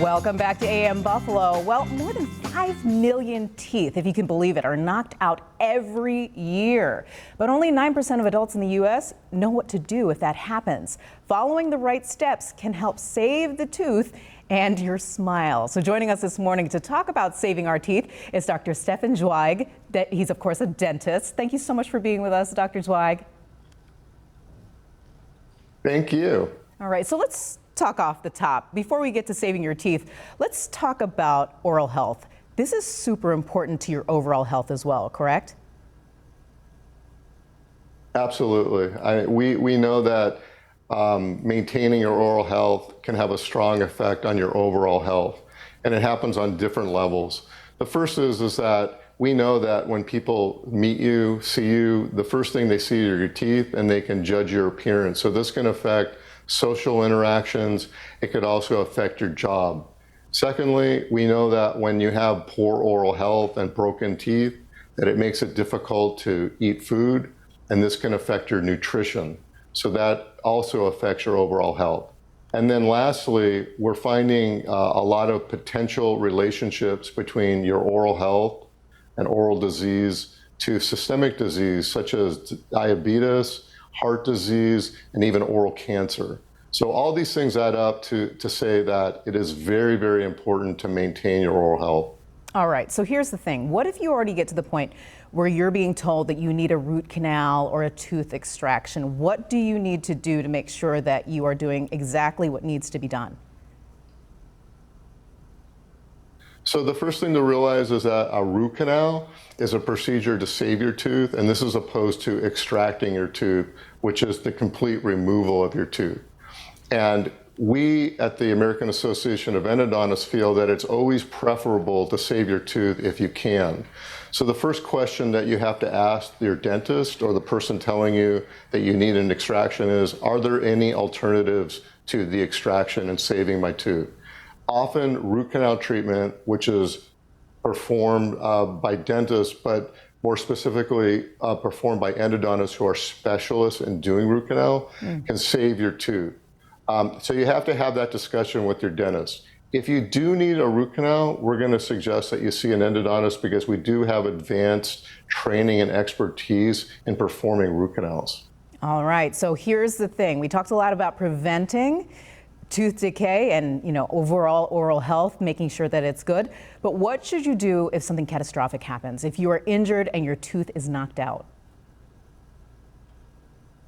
Welcome back to AM Buffalo. Well, more than 5 million teeth, if you can believe it, are knocked out every year. But only 9% of adults in the U.S. know what to do if that happens. Following the right steps can help save the tooth and your smile. So joining us this morning to talk about saving our teeth is Dr. Stefan Zweig. He's, of course, a dentist. Thank you so much for being with us, Dr. Zweig. Thank you. All right, so let's talk off the top. Before we get to saving your teeth, let's talk about oral health. This is super important to your overall health as well, correct? Absolutely. We know that maintaining your oral health can have a strong effect on your overall health, and it happens on different levels. The first is that we know that when people meet you, see you, the first thing they see are your teeth, and they can judge your appearance. So this can affect social interactions. It could also affect your job. Secondly, we know that when you have poor oral health and broken teeth, that it makes it difficult to eat food, and this can affect your nutrition. So that also affects your overall health. And then lastly, we're finding a lot of potential relationships between your oral health and oral disease to systemic disease, such as diabetes, heart disease, and even oral cancer. So all these things add up to say that it is very, very important to maintain your oral health. All right, so here's the thing. What if you already get to the point where you're being told that you need a root canal or a tooth extraction? What do you need to do to make sure that you are doing exactly what needs to be done? So the first thing to realize is that a root canal is a procedure to save your tooth, and this is opposed to extracting your tooth, which is the complete removal of your tooth. And we at the American Association of Endodontists feel that it's always preferable to save your tooth if you can. So the first question that you have to ask your dentist or the person telling you that you need an extraction is, are there any alternatives to the extraction and saving my tooth? Often root canal treatment, which is performed by dentists, but more specifically performed by endodontists who are specialists in doing root canal, can save your tooth. So you have to have that discussion with your dentist. If you do need a root canal, we're going to suggest that you see an endodontist because we do have advanced training and expertise in performing root canals. All right, so here's the thing. We talked a lot about preventing tooth decay and, overall oral health, making sure that it's good. But what should you do if something catastrophic happens, if you are injured and your tooth is knocked out?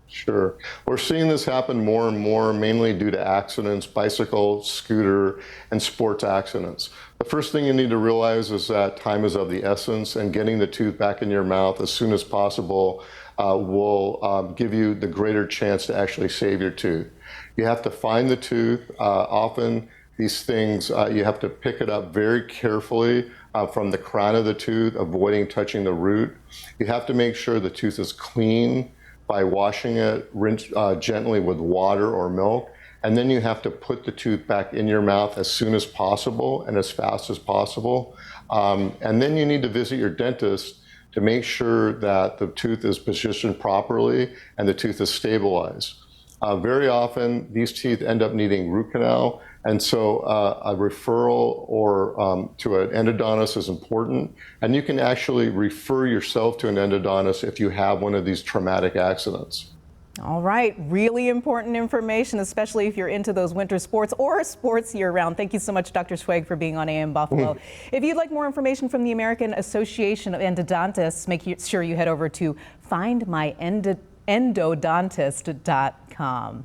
Sure. We're seeing this happen more and more, mainly due to accidents, bicycle, scooter, and sports accidents. The first thing you need to realize is that time is of the essence, and getting the tooth back in your mouth as soon as possible will give you the greater chance to actually save your tooth. You have to find the tooth. Often these things, you have to pick it up very carefully from the crown of the tooth, avoiding touching the root. You have to make sure the tooth is clean by washing it, rinse gently with water or milk. And then you have to put the tooth back in your mouth as soon as possible and as fast as possible. And then you need to visit your dentist to make sure that the tooth is positioned properly and the tooth is stabilized. Very often, these teeth end up needing root canal, and so a referral or to an endodontist is important. And you can actually refer yourself to an endodontist if you have one of these traumatic accidents. All right, really important information, especially if you're into those winter sports or sports year-round. Thank you so much, Dr. Zweig, for being on AM Buffalo. If you'd like more information from the American Association of Endodontists, make sure you head over to findmyendodontist.com.